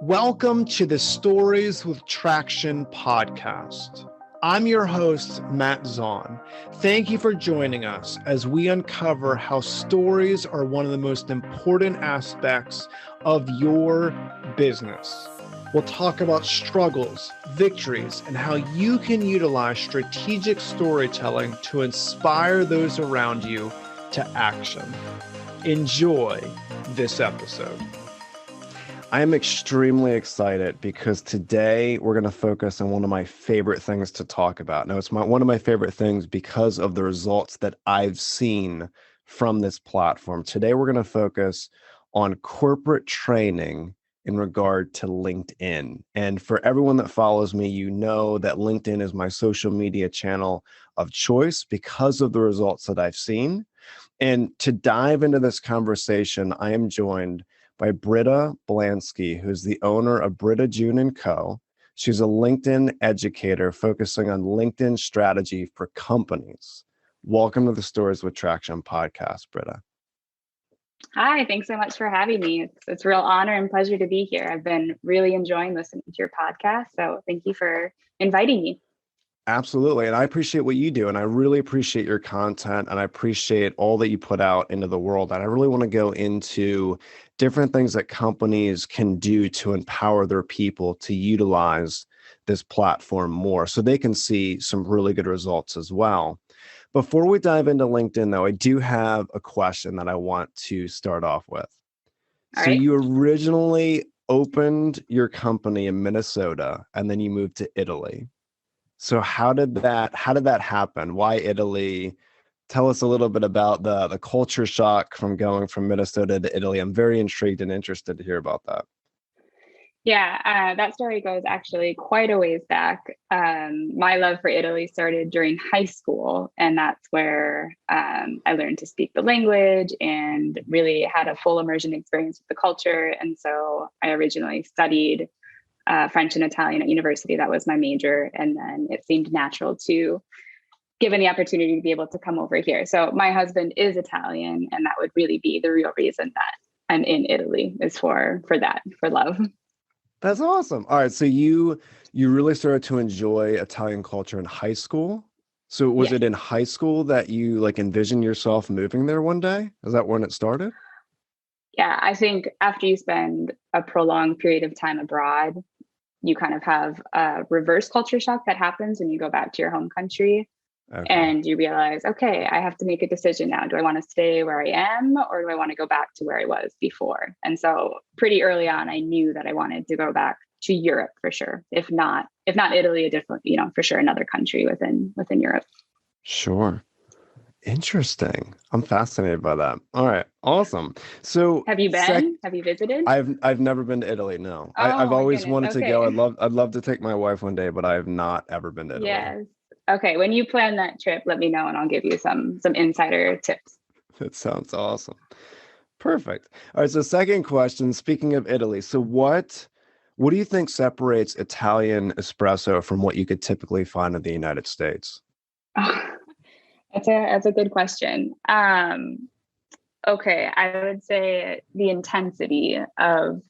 Welcome to the Stories with Traction podcast. I'm your host, Matt Zaun. Thank you for joining us as we uncover how stories are one of the most important aspects of your business. We'll talk about struggles, victories, and how you can utilize strategic storytelling to inspire those around you to action. Enjoy this episode. I am extremely excited because today we're going to focus on one of my favorite things to talk about. Now, it's one of my favorite things because of the results that I've seen from this platform. Today, we're going to focus on corporate training in regard to LinkedIn. And for everyone that follows me, you know that LinkedIn is my social media channel of choice because of the results that I've seen. And to dive into this conversation, I am joined by Britta Blansky, who's the owner of Britta, Zaun Co. She's a LinkedIn educator focusing on LinkedIn strategy for companies. Welcome to the Stories with Traction podcast, Britta. Hi, thanks so much for having me. It's a real honor and pleasure to be here. I've been really enjoying listening to your podcast, so thank you for inviting me. Absolutely. And I appreciate what you do. And I really appreciate your content. And I appreciate all that you put out into the world. And I really want to go into different things that companies can do to empower their people to utilize this platform more so they can see some really good results as well. Before we dive into LinkedIn, though, I do have a question that I want to start off with. All So right. you originally opened your company in Minnesota and then you moved to Italy. So how did that happen? Why Italy? Tell us a little bit about the culture shock from going from Minnesota to Italy. I'm very intrigued and interested to hear about that. Yeah, that story goes actually quite a ways back. My love for Italy started during high school, and that's where I learned to speak the language and really had a full immersion experience with the culture. And so I originally studied French and Italian at university. That was my major. And then it seemed natural to, given the opportunity to be able to come over here. So my husband is Italian, and that would really be the real reason that I'm in Italy is for love. That's awesome. All right. So you really started to enjoy Italian culture in high school. So was it in high school that you envisioned yourself moving there one day? Is that when it started? Yeah, I think after you spend a prolonged period of time abroad, you kind of have a reverse culture shock that happens when you go back to your home country. Okay. And you realize, okay, I have to make a decision now. Do I want to stay where I am, or do I want to go back to where I was before? And so pretty early on, I knew that I wanted to go back to Europe for sure. If not Italy, a different, for sure, another country within Europe. Sure. Interesting. I'm fascinated by that. All right. Awesome. So have you been? Have you visited? I've never been to Italy. No. Oh, I've always wanted to go. Okay. I'd love to take my wife one day, but I have not ever been to Italy. Yes. Okay. When you plan that trip, let me know and I'll give you some insider tips. That sounds awesome. Perfect. All right. So second question, speaking of Italy, so what do you think separates Italian espresso from what you could typically find in the United States? That's a good question. Okay, I would say the intensity of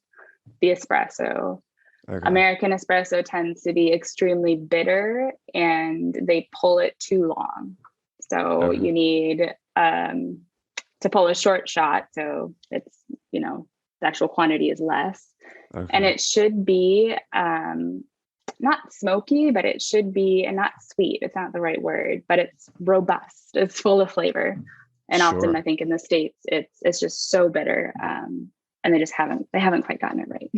the espresso. Okay. American espresso tends to be extremely bitter and they pull it too long. So you need to pull a short shot. So it's, the actual quantity is less. Okay. And it should be not smoky, but it should be, and not sweet. It's not the right word, but it's robust. It's full of flavor. And sure. Often I think in the States, it's just so bitter. And they haven't quite gotten it right.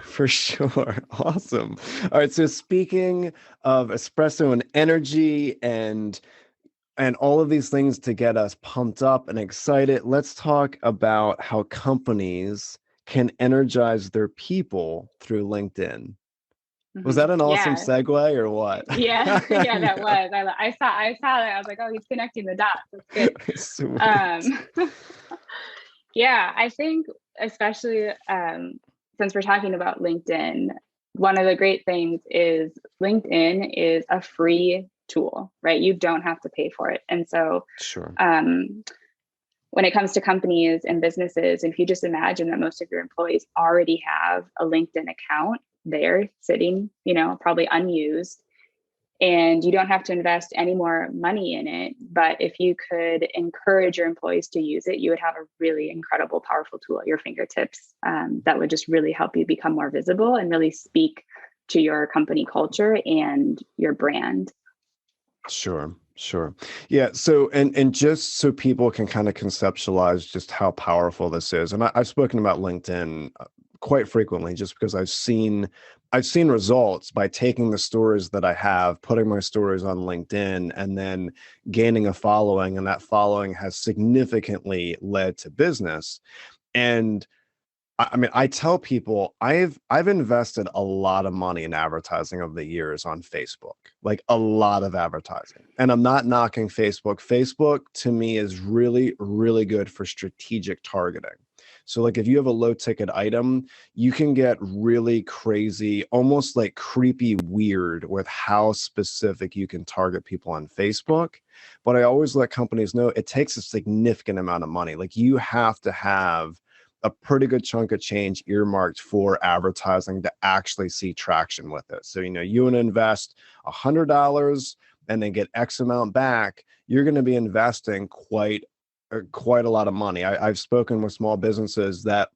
For sure. Awesome. All right. So speaking of espresso and energy and all of these things to get us pumped up and excited, let's talk about how companies can energize their people through LinkedIn. Was that an awesome segue or what? Yeah, that was. I saw that. I was like, oh, he's connecting the dots. That's good. Yeah, I think especially since we're talking about LinkedIn, one of the great things is LinkedIn is a free tool, right? You don't have to pay for it. And so sure. when it comes to companies and businesses, if you just imagine that most of your employees already have a LinkedIn account there sitting, probably unused, and you don't have to invest any more money in it. But if you could encourage your employees to use it, you would have a really incredible, powerful tool at your fingertips that would just really help you become more visible and really speak to your company culture and your brand. Sure. Yeah. So, and just so people can kind of conceptualize just how powerful this is. And I've spoken about LinkedIn quite frequently just because I've seen results by taking the stories that I have, putting my stories on LinkedIn, and then gaining a following. And that following has significantly led to business. And I mean, I tell people I've invested a lot of money in advertising over the years on Facebook, like a lot of advertising. And I'm not knocking Facebook. Facebook to me is really, really good for strategic targeting. So like if you have a low ticket item, you can get really crazy, almost like creepy weird with how specific you can target people on Facebook. But I always let companies know it takes a significant amount of money. Like you have to have a pretty good chunk of change earmarked for advertising to actually see traction with it. So, you want to invest $100 and then get X amount back, you're going to be investing quite a lot of money. I've spoken with small businesses that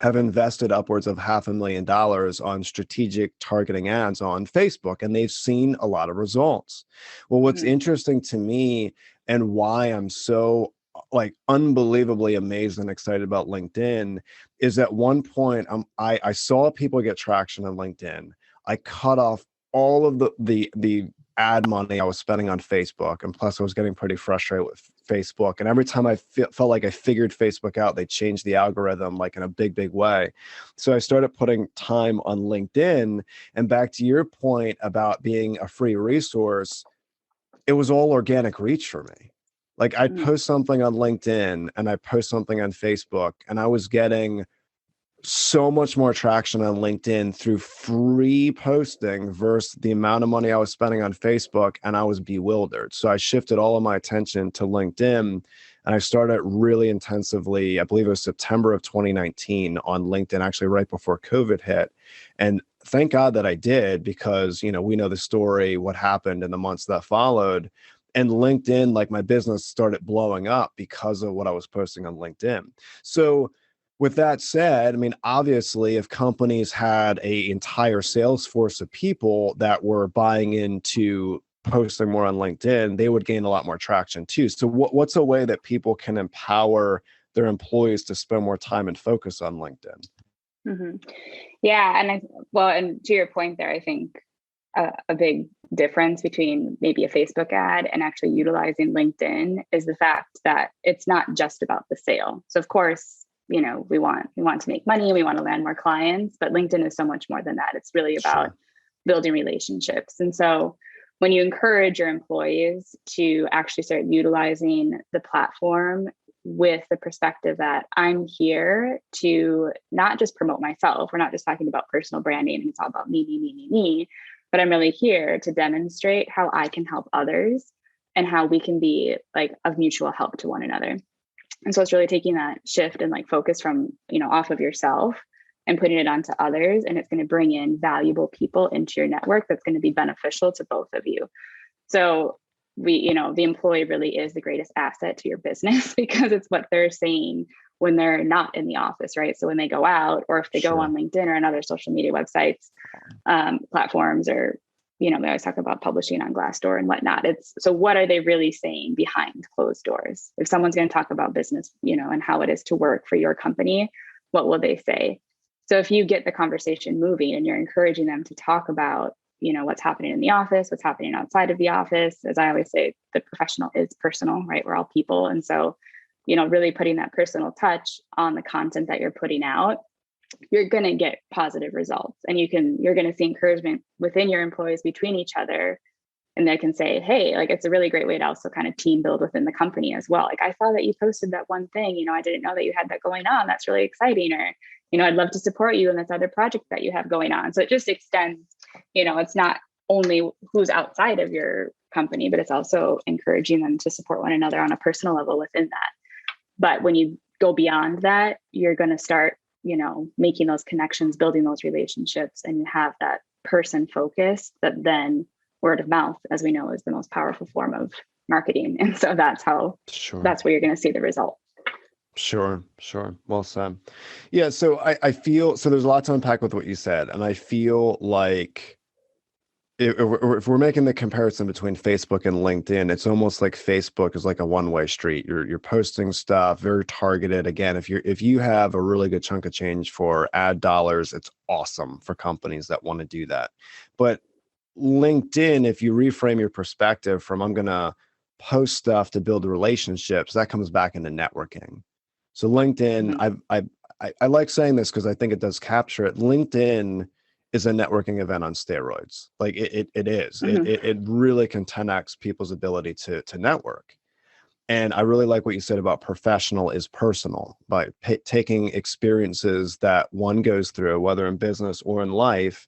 have invested upwards of $500,000 on strategic targeting ads on Facebook, and they've seen a lot of results. Well, what's interesting to me and why I'm so unbelievably amazed and excited about LinkedIn is at one point I saw people get traction on LinkedIn. I cut off all of the ad money I was spending on Facebook, and plus I was getting pretty frustrated with Facebook. And every time I felt like I figured Facebook out, they changed the algorithm like in a big way. So I started putting time on LinkedIn. And back to your point about being a free resource, it was all organic reach for me. Like I'd post something on LinkedIn and I post something on Facebook, and I was getting so much more traction on LinkedIn through free posting versus the amount of money I was spending on Facebook, and I was bewildered. So I shifted all of my attention to LinkedIn, and I started really intensively, I believe it was September of 2019 on LinkedIn, actually right before COVID hit. And thank God that I did, because, we know the story, what happened in the months that followed. And LinkedIn, like my business started blowing up because of what I was posting on LinkedIn. So with that said, I mean, obviously, if companies had an entire sales force of people that were buying into posting more on LinkedIn, they would gain a lot more traction too. So what's a way that people can empower their employees to spend more time and focus on LinkedIn? Mm-hmm. Yeah. And to your point there, I think a big difference between maybe a Facebook ad and actually utilizing LinkedIn is the fact that it's not just about the sale. So of course, we want to make money, we want to land more clients, but LinkedIn is so much more than that. It's really about building relationships. And so when you encourage your employees to actually start utilizing the platform with the perspective that I'm here to not just promote myself, we're not just talking about personal branding and it's all about me, but I'm really here to demonstrate how I can help others and how we can be of mutual help to one another. And so it's really taking that shift and focus from, off of yourself and putting it onto others. And it's going to bring in valuable people into your network that's going to be beneficial to both of you. So the employee really is the greatest asset to your business because it's what they're saying when they're not in the office, right? So when they go out, or if they go on LinkedIn or on other social media websites, platforms, or, they always talk about publishing on Glassdoor and whatnot. So what are they really saying behind closed doors? If someone's going to talk about business, and how it is to work for your company, what will they say? So if you get the conversation moving and you're encouraging them to talk about, what's happening in the office, what's happening outside of the office, as I always say, the professional is personal, right? We're all people. And so, really putting that personal touch on the content that you're putting out, you're going to get positive results. And you're going to see encouragement within your employees between each other. And they can say, hey, it's a really great way to also kind of team build within the company as well. I saw that you posted that one thing, I didn't know that you had that going on. That's really exciting. Or, I'd love to support you in this other project that you have going on. So it just extends, it's not only who's outside of your company, but it's also encouraging them to support one another on a personal level within that. But when you go beyond that, you're going to start, making those connections, building those relationships, and you have that person focus that then word of mouth, as we know, is the most powerful form of marketing. And so that's where you're going to see the result. Sure. Well said. Yeah. So I feel, so there's a lot to unpack with what you said. And I feel like if we're making the comparison between Facebook and LinkedIn, it's almost like Facebook is like a one-way street. You're posting stuff very targeted. Again, if you have a really good chunk of change for ad dollars, it's awesome for companies that want to do that. But LinkedIn, if you reframe your perspective from I'm going to post stuff to build relationships, that comes back into networking. So LinkedIn, I like saying this because I think it does capture it. LinkedIn is a networking event on steroids. Like it is. It really can 10x people's ability to network. And I really like what you said about professional is personal, by taking experiences that one goes through, whether in business or in life,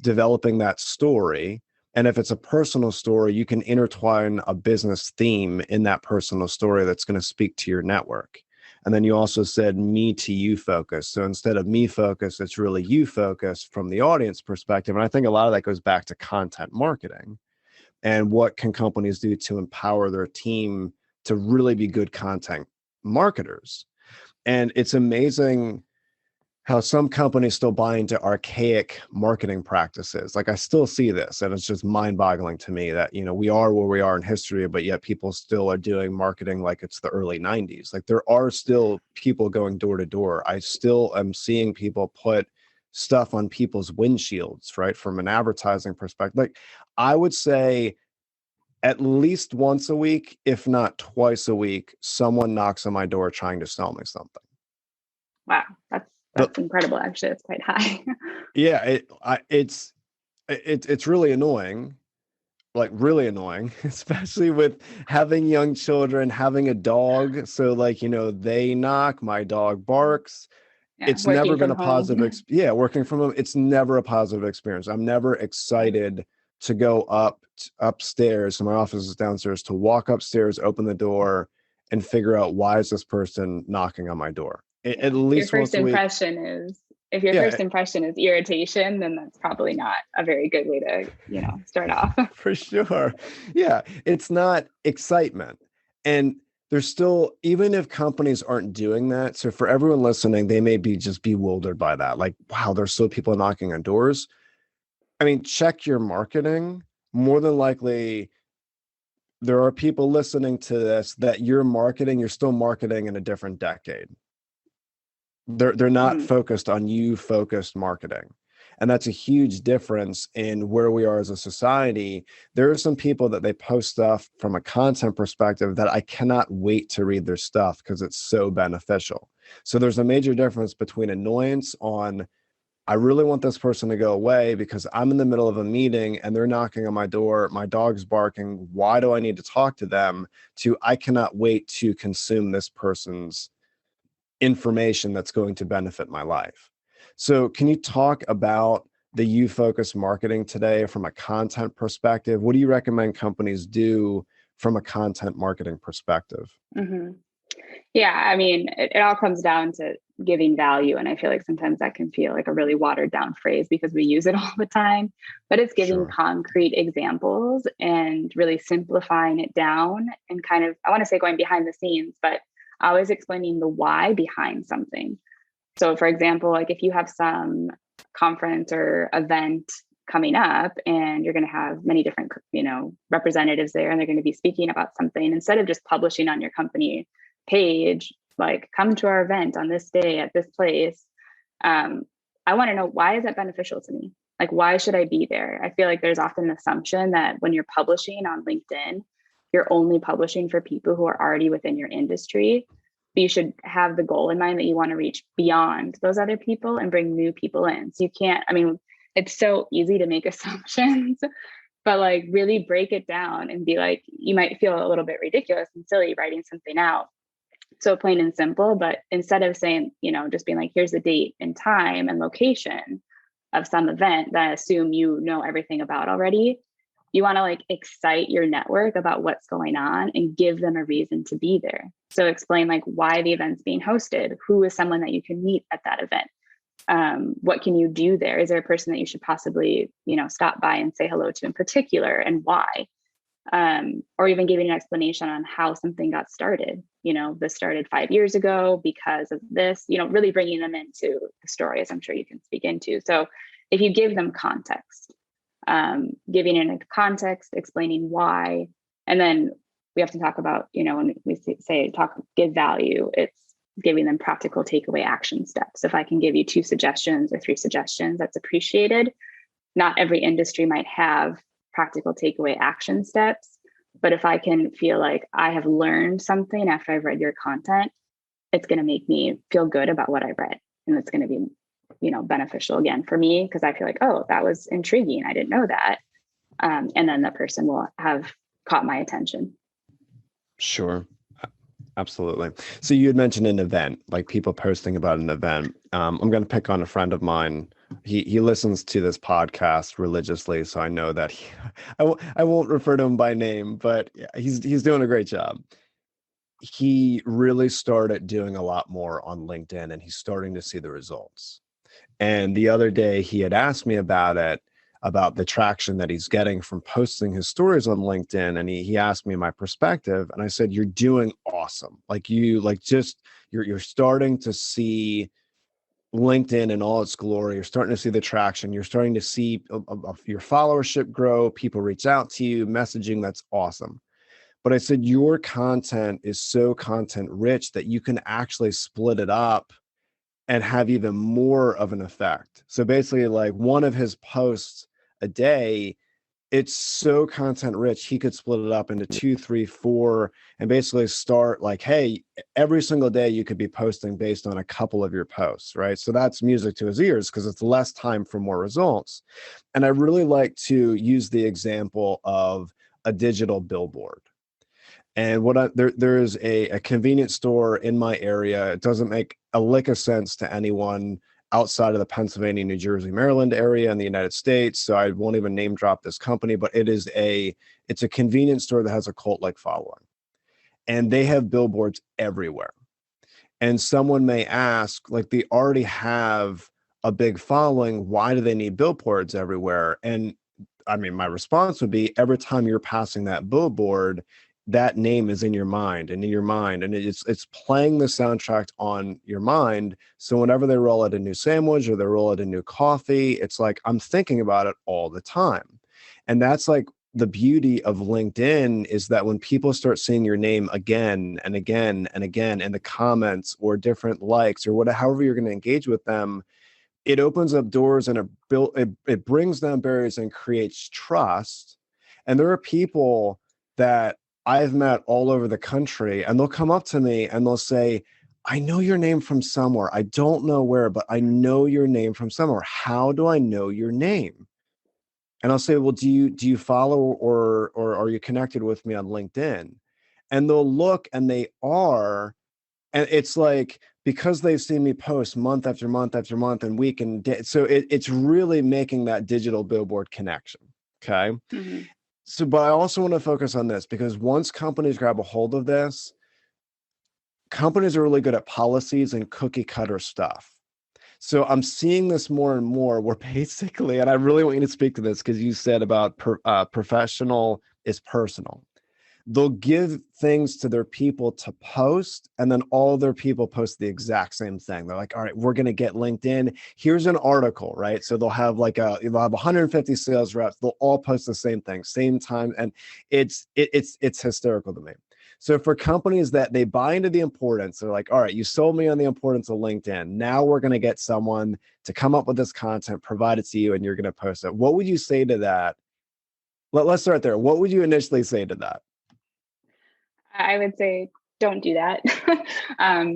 developing that story. And if it's a personal story, you can intertwine a business theme in that personal story that's going to speak to your network. And then you also said me to you focus. So instead of me focus, it's really you focus from the audience perspective. And I think a lot of that goes back to content marketing and what can companies do to empower their team to really be good content marketers. And it's amazing how some companies still buy into archaic marketing practices. Like I still see this, and it's just mind-boggling to me that, we are where we are in history, but yet people still are doing marketing like it's the early 90s. Like there are still people going door to door. I still am seeing people put stuff on people's windshields, right? From an advertising perspective. Like I would say at least once a week, if not twice a week, someone knocks on my door trying to sell me something. Wow. That's incredible. Actually, it's quite high. Yeah, it's really annoying, like really annoying, especially with having young children, having a dog. So like, they knock, my dog barks. Yeah, it's never been a home. positive. Working from home. It's never a positive experience. I'm never excited to go upstairs. So my office is downstairs, to walk upstairs, open the door and figure out why is this person knocking on my door. At least if your first impression is irritation, then that's probably not a very good way to, start off. For sure. Yeah. It's not excitement. And there's still, even if companies aren't doing that. So for everyone listening, they may be just bewildered by that. Like, wow, there's still people knocking on doors. I mean, check your marketing. More than likely, there are people listening to this that you're still marketing in a different decade. They're not focused on you focused marketing. And that's a huge difference in where we are as a society. There are some people that they post stuff from a content perspective that I cannot wait to read their stuff because it's so beneficial. So there's a major difference between annoyance on, I really want this person to go away because I'm in the middle of a meeting and they're knocking on my door, my dog's barking, why do I need to talk to them, to I cannot wait to consume this person's information that's going to benefit my life. So can you talk about the you-focused marketing today from a content perspective? What do you recommend companies do from a content marketing perspective? Mm-hmm. Yeah, I mean, it all comes down to giving value. And I feel like sometimes that can feel like a really watered down phrase because we use it all the time, but it's giving concrete examples and really simplifying it down and kind of, I want to say going behind the scenes, but always explaining the why behind something. So for example, like if you have some conference or event coming up and you're going to have many different, representatives there, and they're going to be speaking about something, instead of just publishing on your company page, like come to our event on this day at this place. I want to know, why is that beneficial to me? Like, why should I be there? I feel like there's often an assumption that when you're publishing on LinkedIn, you're only publishing for people who are already within your industry. But you should have the goal in mind that you want to reach beyond those other people and bring new people in. So you can't, it's so easy to make assumptions, but like really break it down and be like, you might feel a little bit ridiculous and silly writing something out. So plain and simple, but instead of saying, just being like, here's the date and time and location of some event that I assume everything about already, You want to like excite your network about what's going on and give them a reason to be there. So explain like why the event's being hosted, who is someone that you can meet at that event. What can you do there? Is there a person that you should possibly, stop by and say hello to in particular, and why? Or even giving an explanation on how something got started. This started 5 years ago because of this, really bringing them into the story, as I'm sure you can speak into. So if you give them context, giving it a context, explaining why, and then we have to talk about, when we give value, it's giving them practical takeaway action steps. If I can give you 2 suggestions or 3 suggestions, that's appreciated. Not every industry might have practical takeaway action steps, but if I can feel like I have learned something after I've read your content, it's going to make me feel good about what I read, and it's going to be beneficial again for me, because I feel like, oh, that was intriguing, I didn't know that, and then the person will have caught my attention. Sure. Absolutely. So you had mentioned an event, like people posting about an event. I'm going to pick on a friend of mine. He listens to this podcast religiously, so I know that I won't refer to him by name, but he's doing a great job. He really started doing a lot more on LinkedIn, and he's starting to see the results. And the other day he had asked me about it, about the traction that he's getting from posting his stories on LinkedIn. And he asked me my perspective, and I said, you're doing awesome. You're starting to see LinkedIn in all its glory. You're starting to see the traction. You're starting to see your followership grow. People reach out to you, messaging. That's awesome. But I said, your content is so content rich that you can actually split it up and have even more of an effect. So basically, like one of his posts a day, it's so content rich, he could split it up into 2, 3, 4, and basically start like, hey, every single day you could be posting based on a couple of your posts, right? So that's music to his ears, because it's less time for more results. And I really like to use the example of a digital billboard. And there is a convenience store in my area. It doesn't make a lick of sense to anyone outside of the Pennsylvania, New Jersey, Maryland area in the United States. So I won't even name drop this company, but it's a convenience store that has a cult-like following. And they have billboards everywhere. And someone may ask, like, they already have a big following, why do they need billboards everywhere? And I mean, my response would be, every time you're passing that billboard, that name is in your mind, and it's playing the soundtrack on your mind. So whenever they roll out a new sandwich or they roll out a new coffee, it's like, I'm thinking about it all the time. And that's like the beauty of LinkedIn, is that when people start seeing your name again and again and again in the comments or different likes or whatever, however you're going to engage with them, it opens up doors, and it brings down barriers and creates trust. And there are people that I've met all over the country, and they'll come up to me and they'll say, I know your name from somewhere. I don't know where, but I know your name from somewhere. How do I know your name? And I'll say, well, do you follow or are you connected with me on LinkedIn? And they'll look, and they are, and it's like, because they've seen me post month after month after month and week and day. So it's really making that digital billboard connection. Okay. Mm-hmm. So, but I also want to focus on this, because once companies grab a hold of this, companies are really good at policies and cookie cutter stuff. So I'm seeing this more and more, where basically, and I really want you to speak to this, because you said about professional is personal. They'll give things to their people to post, and then all their people post the exact same thing. They're like, all right, we're going to get LinkedIn. Here's an article, right? So they'll have 150 sales reps. They'll all post the same thing, same time. And it's hysterical to me. So for companies that they buy into the importance, they're like, all right, you sold me on the importance of LinkedIn. Now we're going to get someone to come up with this content, provide it to you, and you're going to post it. What would you say to that? Let's start there. What would you initially say to that? I would say, don't do that.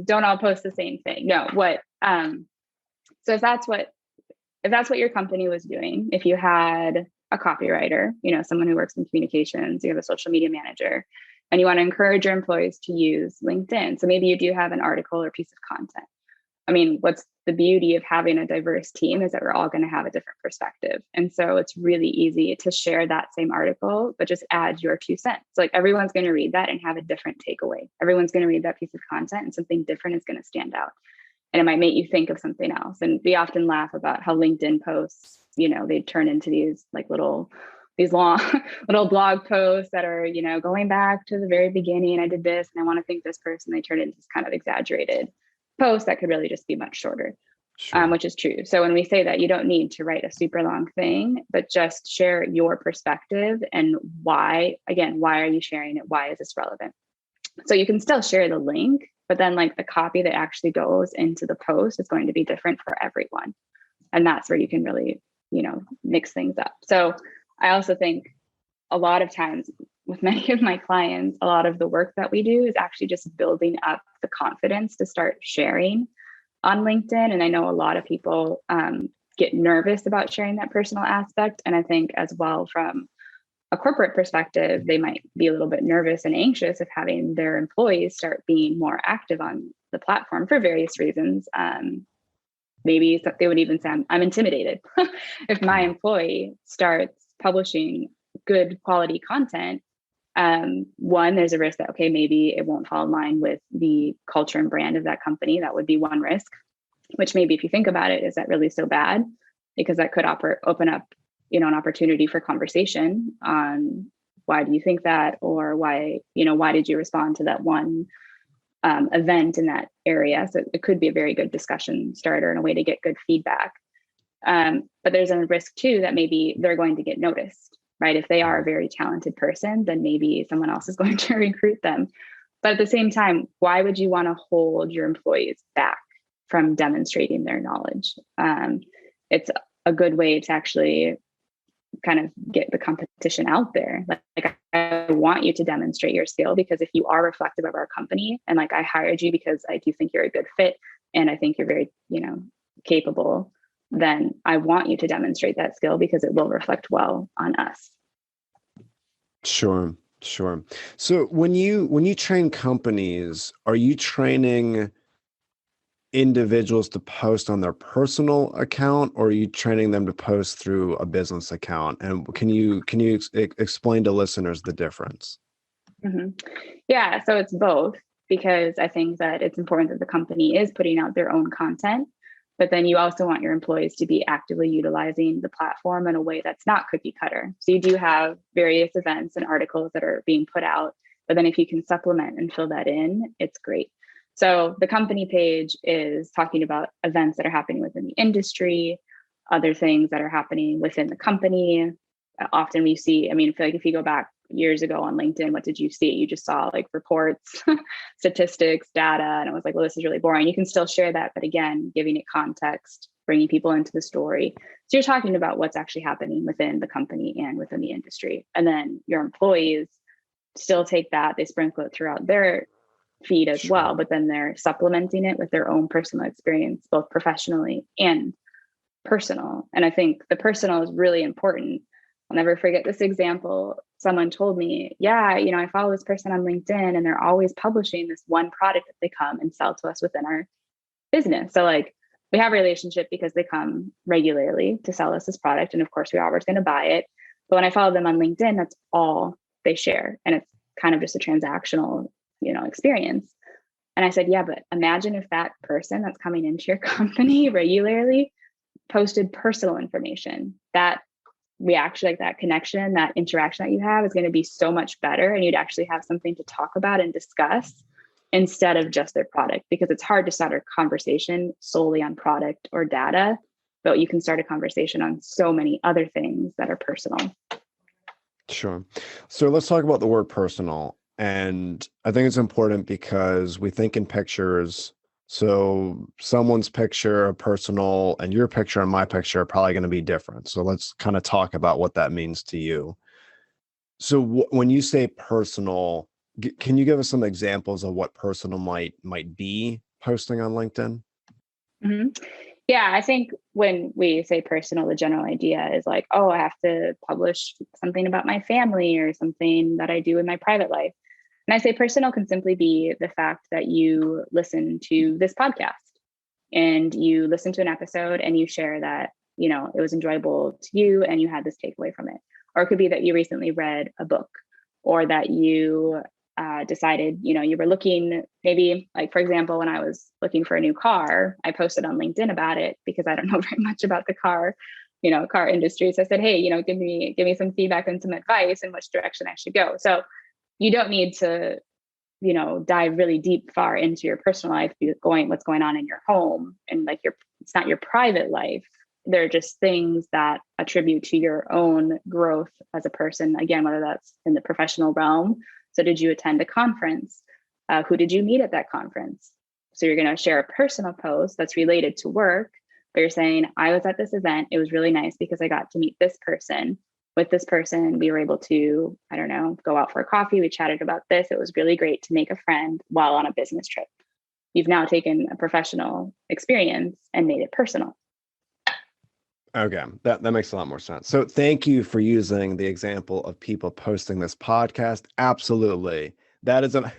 Don't all post the same thing. No, so if that's what your company was doing, if you had a copywriter, someone who works in communications, you have a social media manager, and you want to encourage your employees to use LinkedIn. So maybe you do have an article or piece of content. I mean, what's the beauty of having a diverse team is that we're all going to have a different perspective. And so it's really easy to share that same article, but just add your 2 cents. Like everyone's going to read that and have a different takeaway. Everyone's going to read that piece of content and something different is going to stand out. And it might make you think of something else. And we often laugh about how LinkedIn posts, they turn into these long little blog posts that are, going back to the very beginning. I did this and I want to thank this person. They turn into this kind of exaggerated post that could really just be much shorter, Sure. which is true. So when we say that, you don't need to write a super long thing, but just share your perspective and why are you sharing it? Why is this relevant? So you can still share the link, but then like the copy that actually goes into the post is going to be different for everyone. And that's where you can really, mix things up. So I also think a lot of times with many of my clients, a lot of the work that we do is actually just building up the confidence to start sharing on LinkedIn. And I know a lot of people get nervous about sharing that personal aspect. And I think as well from a corporate perspective, they might be a little bit nervous and anxious of having their employees start being more active on the platform for various reasons. Maybe they would even say, I'm intimidated. If my employee starts publishing good quality content, one, there's a risk that, okay, maybe it won't fall in line with the culture and brand of that company. That would be one risk, which maybe if you think about it, is that really so bad? Because that could open up, an opportunity for conversation on why do you think that, or why did you respond to that one event in that area? So it could be a very good discussion starter and a way to get good feedback. But there's a risk too that maybe they're going to get noticed, right? If they are a very talented person, then maybe someone else is going to recruit them. But at the same time, why would you want to hold your employees back from demonstrating their knowledge? It's a good way to actually kind of get the competition out there. Like I want you to demonstrate your skill, because if you are reflective of our company and like I hired you because I do think you're a good fit and I think you're very, capable, then I want you to demonstrate that skill because it will reflect well on us. Sure. So when you train companies, are you training individuals to post on their personal account, or are you training them to post through a business account? And can you explain to listeners the difference? Mm-hmm. Yeah, so it's both, because I think that it's important that the company is putting out their own content, but then you also want your employees to be actively utilizing the platform in a way that's not cookie cutter. So you do have various events and articles that are being put out, but then if you can supplement and fill that in, it's great. So the company page is talking about events that are happening within the industry, other things that are happening within the company. Often we see, I feel like if you go back years ago on LinkedIn, what did you see? You just saw like reports, statistics, data, and it was like, well, this is really boring. You can still share that, but again, giving it context, bringing people into the story. So you're talking about what's actually happening within the company and within the industry. And then your employees still take that, they sprinkle it throughout their feed as well, but then they're supplementing it with their own personal experience, both professionally and personal. And I think the personal is really important. I'll never forget this example. Someone told me, I follow this person on LinkedIn and they're always publishing this one product that they come and sell to us within our business. So like we have a relationship because they come regularly to sell us this product. And of course, we're always going to buy it. But when I follow them on LinkedIn, that's all they share. And it's kind of just a transactional experience. And I said, yeah, but imagine if that person that's coming into your company regularly posted personal information. That reaction, like that connection, that interaction that you have is going to be so much better. And you'd actually have something to talk about and discuss instead of just their product, because it's hard to start a conversation solely on product or data, but you can start a conversation on so many other things that are personal. Sure. So let's talk about the word personal. And I think it's important because we think in pictures. So someone's picture, personal, and your picture and my picture are probably going to be different. So let's kind of talk about what that means to you. So when you say personal, can you give us some examples of what personal might be posting on LinkedIn? Mm-hmm. Yeah, I think when we say personal, the general idea is like, oh, I have to publish something about my family or something that I do in my private life. And I say personal can simply be the fact that you listen to this podcast. and you listen to an episode and you share that, you know, it was enjoyable to you and you had this takeaway from it. Or it could be that you recently read a book, or that you decided, you know, you were looking, maybe like, for example, when I was looking for a new car, I posted on LinkedIn about it because I don't know very much about the car, you know, car industry. So I said, hey, you know, give me some feedback and some advice in which direction I should go. So you don't need to, you know, dive really deep far into your personal life, what's going on in your home, and like it's not your private life. They're just things that attribute to your own growth as a person. Again, whether that's in the professional realm. So did you attend a conference? Who did you meet at that conference? So you're going to share a personal post that's related to work, but you're saying, I was at this event. It was really nice because I got to meet this person. With this person, we were able to, I don't know, go out for a coffee. We chatted about this. It was really great to make a friend while on a business trip. You've now taken a professional experience and made it personal. Okay, that makes a lot more sense. So thank you for using the example of people posting this podcast. Absolutely. That is an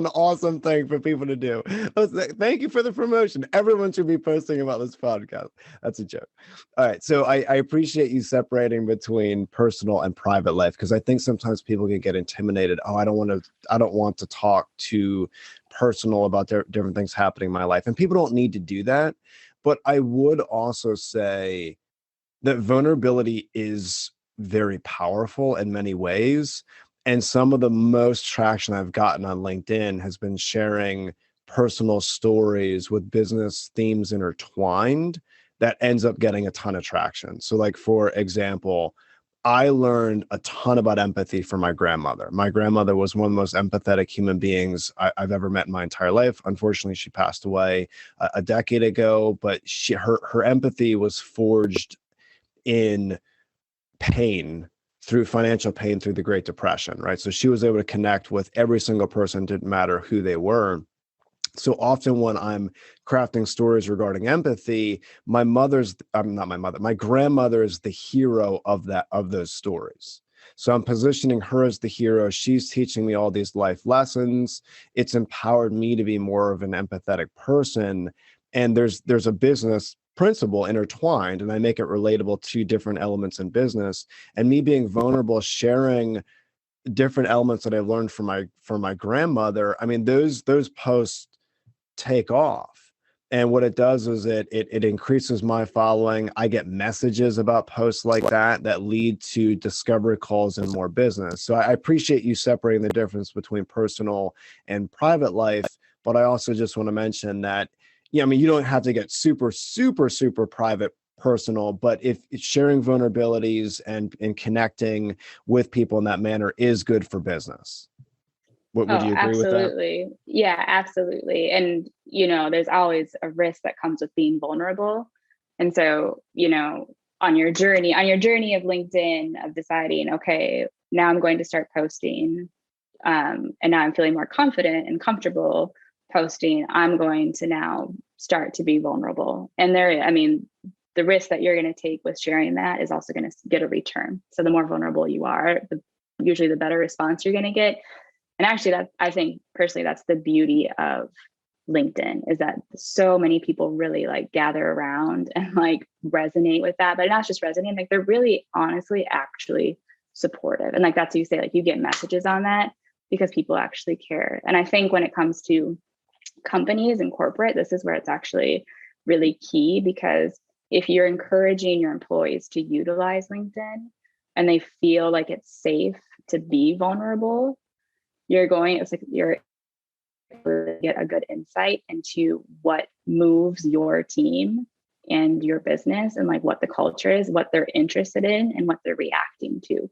awesome thing for people to do. Thank you for the promotion. Everyone should be posting about this podcast. That's a joke. All right. So I appreciate you separating between personal and private life, because I think sometimes people can get intimidated. Oh, I don't want to talk too personal about different things happening in my life. And people don't need to do that. But I would also say that vulnerability is very powerful in many ways. And some of the most traction I've gotten on LinkedIn has been sharing personal stories with business themes intertwined that ends up getting a ton of traction. So like, for example, I learned a ton about empathy from my grandmother. My grandmother was one of the most empathetic human beings I've ever met in my entire life. Unfortunately, she passed away a decade ago, but her empathy was forged in pain, through financial pain, through the Great Depression, right? So she was able to connect with every single person, didn't matter who they were. So often when I'm crafting stories regarding empathy, my grandmother is the hero of those stories. So I'm positioning her as the hero. She's teaching me all these life lessons. It's empowered me to be more of an empathetic person. And there's a business principle intertwined, and I make it relatable to different elements in business. And me being vulnerable, sharing different elements that I've learned from my grandmother, I mean, those posts take off. And what it does is it increases my following. I get messages about posts like that lead to discovery calls and more business. So I appreciate you separating the difference between personal and private life. But I also just want to mention that, yeah, I mean, you don't have to get super, super, super private, personal, but if sharing vulnerabilities and connecting with people in that manner is good for business. Would you agree with that? Absolutely. Yeah, absolutely. And, you know, there's always a risk that comes with being vulnerable. And so, you know, on your journey of LinkedIn, of deciding, okay, now I'm going to start posting, and now I'm feeling more confident and comfortable posting, I'm going to now start to be vulnerable. And the risk that you're going to take with sharing that is also going to get a return. So the more vulnerable you are, usually the better response you're going to get. And actually, I think personally, that's the beauty of LinkedIn, is that so many people really like gather around and like resonate with that, but not just resonate, like they're really honestly actually supportive. And like that's what you say, like you get messages on that because people actually care. And I think when it comes to companies and corporate, this is where it's actually really key, because if you're encouraging your employees to utilize LinkedIn and they feel like it's safe to be vulnerable, you're going to get a good insight into what moves your team and your business, and like what the culture is, what they're interested in, and what they're reacting to.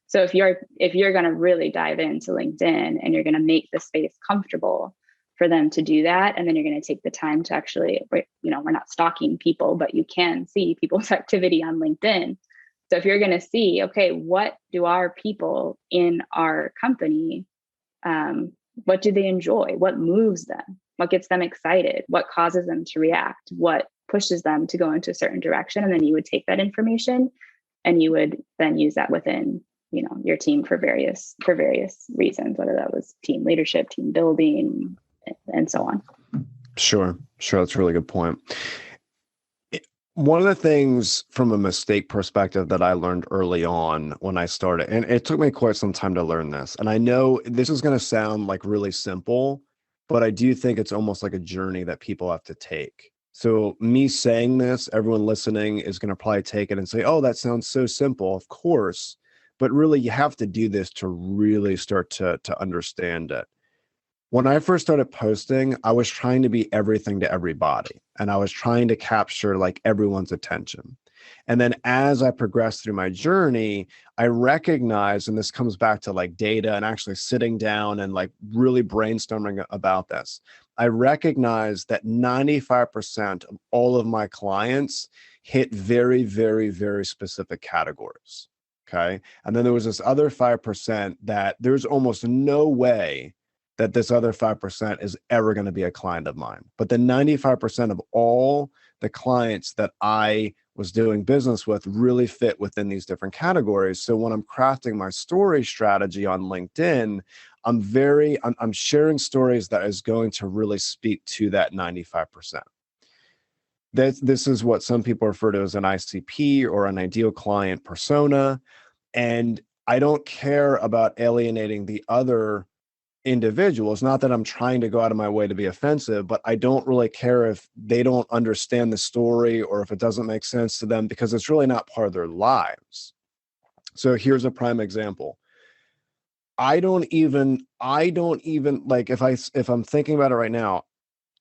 So if you're going to really dive into LinkedIn and you're going to make the space comfortable for them to do that, and then you're going to take the time to actually, you know, we're not stalking people, but you can see people's activity on LinkedIn. So if you're going to see, okay, what do our people in our company, what do they enjoy? What moves them? What gets them excited? What causes them to react? What pushes them to go into a certain direction? And then you would take that information and you would then use that within, you know, your team for various reasons, whether that was team leadership, team building, and so on. Sure. That's a really good point. One of the things from a mistake perspective that I learned early on when I started, and it took me quite some time to learn this, and I know this is going to sound like really simple, but I do think it's almost like a journey that people have to take. So me saying this, everyone listening is going to probably take it and say, oh, that sounds so simple. Of course. But really, you have to do this to really start to understand it. When I first started posting, I was trying to be everything to everybody, and I was trying to capture like everyone's attention. And then as I progressed through my journey, I recognized, and this comes back to like data and actually sitting down and like really brainstorming about this. I recognized that 95% of all of my clients hit very, very, very specific categories. Okay. And then there was this other 5% that there's almost no way that this other 5% is ever going to be a client of mine. But the 95% of all the clients that I was doing business with really fit within these different categories. So when I'm crafting my story strategy on LinkedIn, I'm sharing stories that is going to really speak to that 95%. This is what some people refer to as an ICP, or an ideal client persona. And I don't care about alienating the other individuals. Not that I'm trying to go out of my way to be offensive, but I don't really care if they don't understand the story or if it doesn't make sense to them, because it's really not part of their lives. So here's a prime example. I don't even like, if I'm thinking about it right now,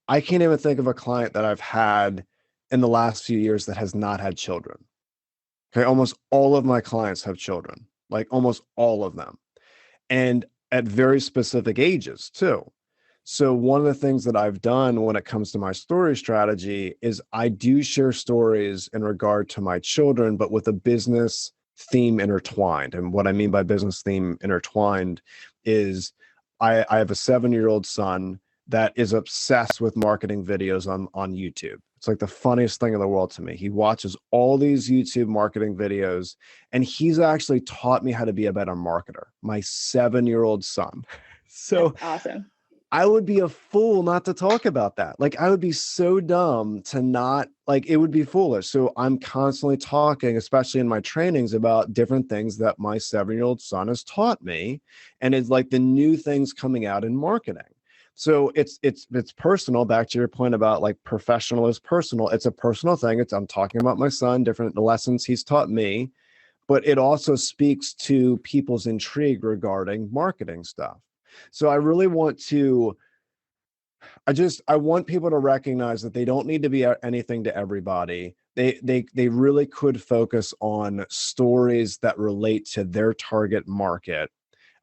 I can't even think of a client that I've had in the last few years that has not had children. Okay. Almost all of my clients have children, like almost all of them. And at very specific ages too. So one of the things that I've done when it comes to my story strategy is I do share stories in regard to my children, but with a business theme intertwined. And what I mean by business theme intertwined is I have a 7-year-old son that is obsessed with marketing videos on YouTube. It's like the funniest thing in the world to me. He watches all these YouTube marketing videos, and he's actually taught me how to be a better marketer, my 7-year-old son. So that's awesome. I would be a fool not to talk about that. Like, I would be so dumb to not, like, it would be foolish. So I'm constantly talking, especially in my trainings, about different things that my 7-year-old son has taught me. And it's like the new things coming out in marketing. So it's personal. Back to your point about like professional is personal. It's a personal thing. I'm talking about my son, different lessons he's taught me, but it also speaks to people's intrigue regarding marketing stuff. So I really want to, I want people to recognize that they don't need to be anything to everybody. They really could focus on stories that relate to their target market.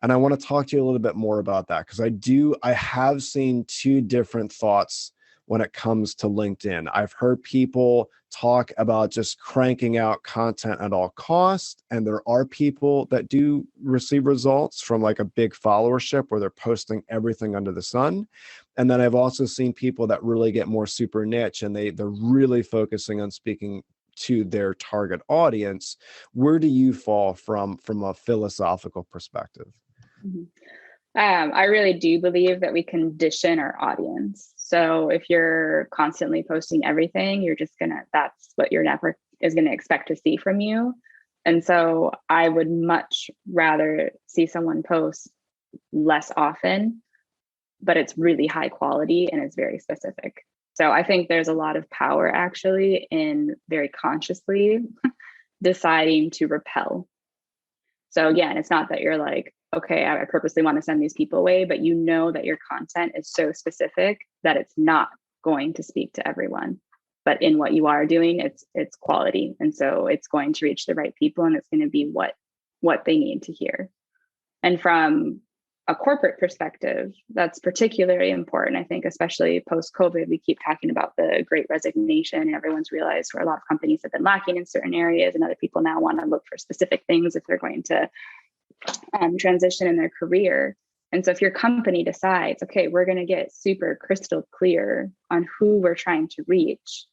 And I want to talk to you a little bit more about that, because I have seen two different thoughts when it comes to LinkedIn. I've heard people talk about just cranking out content at all costs. And there are people that do receive results from like a big followership where they're posting everything under the sun. And then I've also seen people that really get more super niche, and they're really focusing on speaking to their target audience. Where do you fall from a philosophical perspective? Mm-hmm. I really do believe that we condition our audience. So if you're constantly posting everything, that's what your network is going to expect to see from you. And so I would much rather see someone post less often, but it's really high quality and it's very specific. So I think there's a lot of power actually in very consciously deciding to repel. So again, it's not that you're like, okay, I purposely want to send these people away, but you know that your content is so specific that it's not going to speak to everyone. But in what you are doing, it's quality. And so it's going to reach the right people, and it's going to be what they need to hear. And from a corporate perspective, that's particularly important. I think, especially post-COVID, we keep talking about the great resignation, and everyone's realized where a lot of companies have been lacking in certain areas, and other people now want to look for specific things if they're going to transition in their career. And so if your company decides, okay, we're going to get super crystal clear on who we're trying to reach,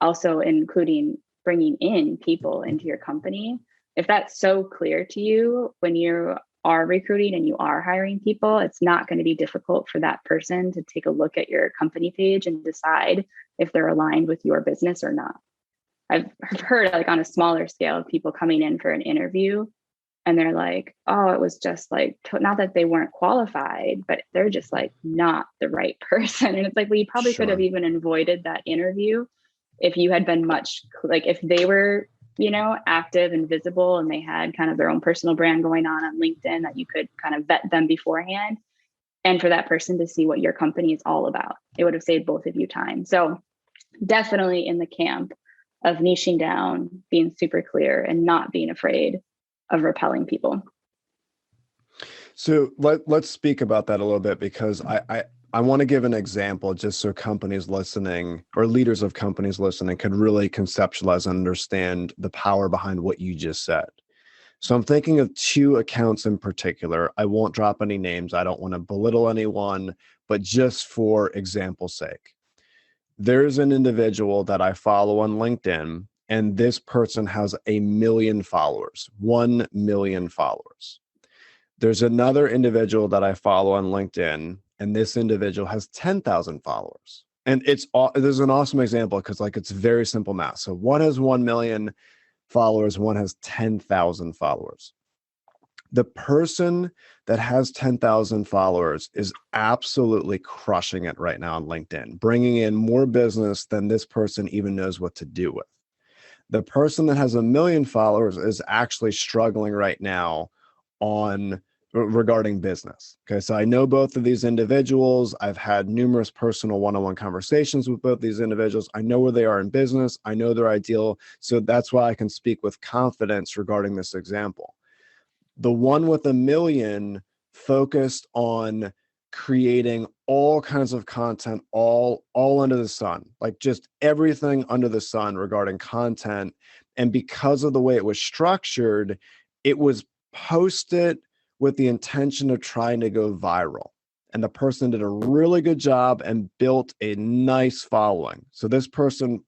also including bringing in people into your company, if that's so clear to you when you are recruiting and you are hiring people, it's not going to be difficult for that person to take a look at your company page and decide if they're aligned with your business or not. I've heard like on a smaller scale of people coming in for an interview and they're like, oh, it was just like, not that they weren't qualified, but they're just like not the right person. And it's like, well, you probably could have even avoided that interview if you had been much like, if they were, you know, active and visible and they had kind of their own personal brand going on LinkedIn, that you could kind of vet them beforehand. And for that person to see what your company is all about, it would have saved both of you time. So definitely in the camp of niching down, being super clear, and not being afraid of repelling people. So let's speak about that a little bit, because I want to give an example just so companies listening or leaders of companies listening could really conceptualize and understand the power behind what you just said. So I'm thinking of two accounts in particular. I won't drop any names. I don't want to belittle anyone, but just for example's sake, there's an individual that I follow on LinkedIn, and this person has 1 million followers, 1 million followers. There's another individual that I follow on LinkedIn, and this individual has 10,000 followers. And there's an awesome example because like it's very simple math. So one has 1 million followers, one has 10,000 followers. The person that has 10,000 followers is absolutely crushing it right now on LinkedIn, bringing in more business than this person even knows what to do with. The person that has 1 million followers is actually struggling right now regarding business. Okay, so I know both of these individuals. I've had numerous personal one-on-one conversations with both these individuals. I know where they are in business. I know their ideal. So that's why I can speak with confidence regarding this example. The one with 1 million focused on creating all kinds of content, all under the sun, like just everything under the sun regarding content. And because of the way it was structured, it was posted with the intention of trying to go viral. And the person did a really good job and built a nice following. So this person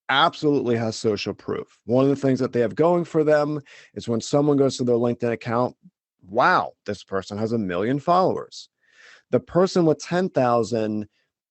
absolutely has social proof. One of the things that they have going for them is when someone goes to their LinkedIn account, wow, this person has 1 million followers. The person with 10,000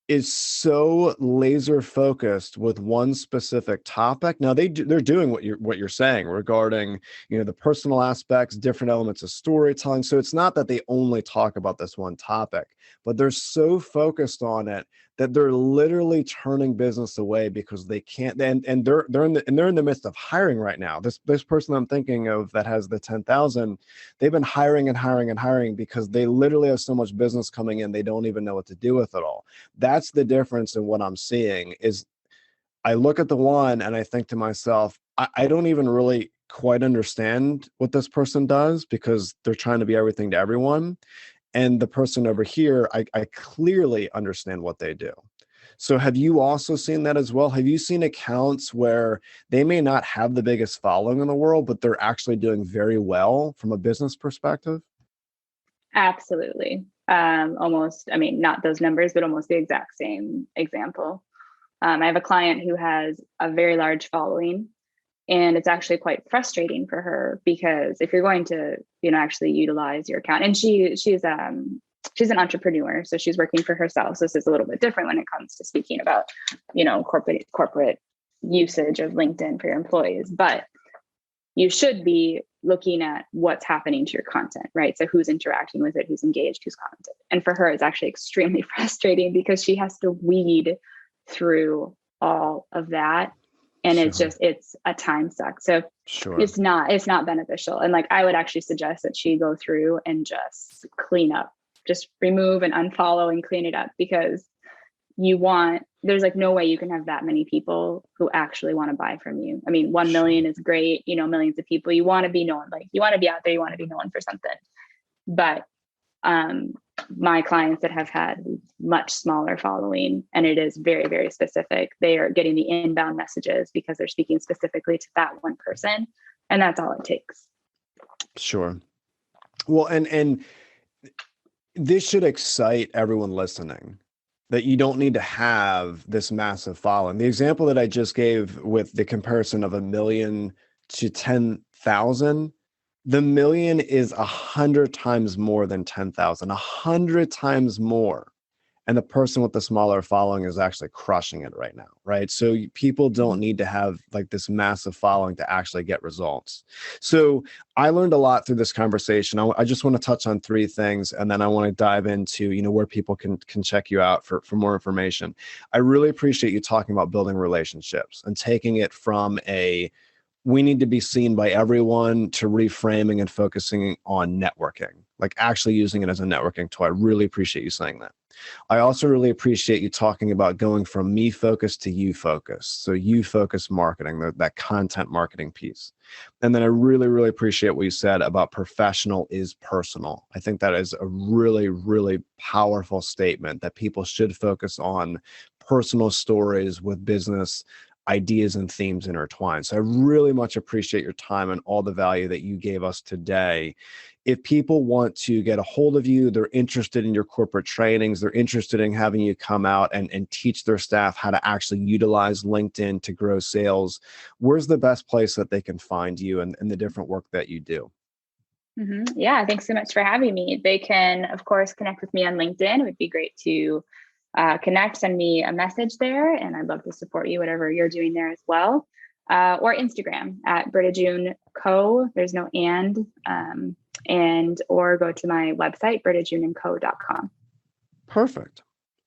is so laser focused with one specific topic. Now they're doing what you're saying regarding, you know, the personal aspects, different elements of storytelling. So it's not that they only talk about this one topic, but they're so focused on it that they're literally turning business away because they can't. And they're in the midst of hiring right now. This person I'm thinking of that has the 10,000, they've been hiring and hiring and hiring because they literally have so much business coming in, they don't even know what to do with it all. That's the difference in what I'm seeing. Is I look at the one and I think to myself, I don't even really quite understand what this person does because they're trying to be everything to everyone. And the person over here, I clearly understand what they do. So have you also seen that as well? Have you seen accounts where they may not have the biggest following in the world, but they're actually doing very well from a business perspective? Absolutely. Almost, I mean, not those numbers, but almost the exact same example. I have a client who has a very large following, and it's actually quite frustrating for her because if you're going to, you know, actually utilize your account, and she's an entrepreneur, so she's working for herself. So this is a little bit different when it comes to speaking about, you know, corporate usage of LinkedIn for your employees, but you should be looking at what's happening to your content, right? So who's interacting with it, who's engaged, who's commented. And for her, it's actually extremely frustrating because she has to weed through all of that. And Sure. it's a time suck. So Sure. it's not beneficial. And like, I would actually suggest that she go through and just clean up, just remove and unfollow and clean it up, because there's like no way you can have that many people who actually want to buy from you. I mean, 1 million is great, you know, millions of people. You want to be known, like you want to be out there, you want to be known for something. But my clients that have had much smaller following, and it is very, very specific, they are getting the inbound messages because they're speaking specifically to that one person. And that's all it takes. Sure. Well, and this should excite everyone listening, that you don't need to have this massive following. The example that I just gave with the comparison of 1 million to 10,000, The million is 100 times more than 10,000, 100 times more. And the person with the smaller following is actually crushing it right now, right? So people don't need to have like this massive following to actually get results. So I learned a lot through this conversation. I just want to touch on 3 things, and then I want to dive into, where people can check you out for more information. I really appreciate you talking about building relationships and taking it from we need to be seen by everyone to reframing and focusing on networking, like actually using it as a networking tool. I really appreciate you saying that. I also really appreciate you talking about going from me focused to you focused. So you focus marketing, that content marketing piece. And then I really, really appreciate what you said about professional is personal. I think that is a really, really powerful statement that people should focus on personal stories with business ideas and themes intertwined. So I really much appreciate your time and all the value that you gave us today. If people want to get a hold of you, they're interested in your corporate trainings, they're interested in having you come out and teach their staff how to actually utilize LinkedIn to grow sales, where's the best place that they can find you and the different work that you do? Yeah, thanks so much for having me. They can, of course, connect with me on LinkedIn. It would be great to connect, send me a message there, and I'd love to support you, whatever you're doing there as well. Or Instagram at Britta June Co. There's no and or go to my website, brittajuneandco.com. Perfect.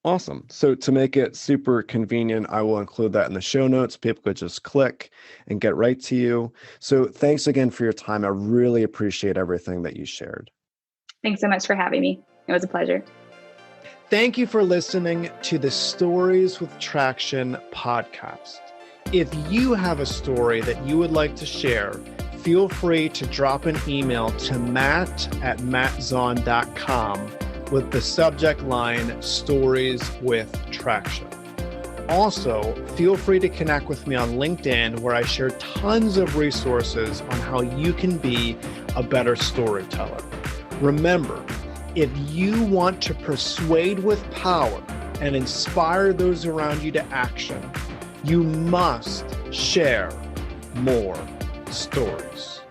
Awesome. So to make it super convenient, I will include that in the show notes. People could just click and get right to you. So thanks again for your time. I really appreciate everything that you shared. Thanks so much for having me. It was a pleasure. Thank you for listening to the Stories with Traction podcast. If you have a story that you would like to share, feel free to drop an email to matt@mattzaun.com with the subject line Stories with Traction. Also, feel free to connect with me on LinkedIn, where I share tons of resources on how you can be a better storyteller. Remember, if you want to persuade with power and inspire those around you to action, you must share more stories.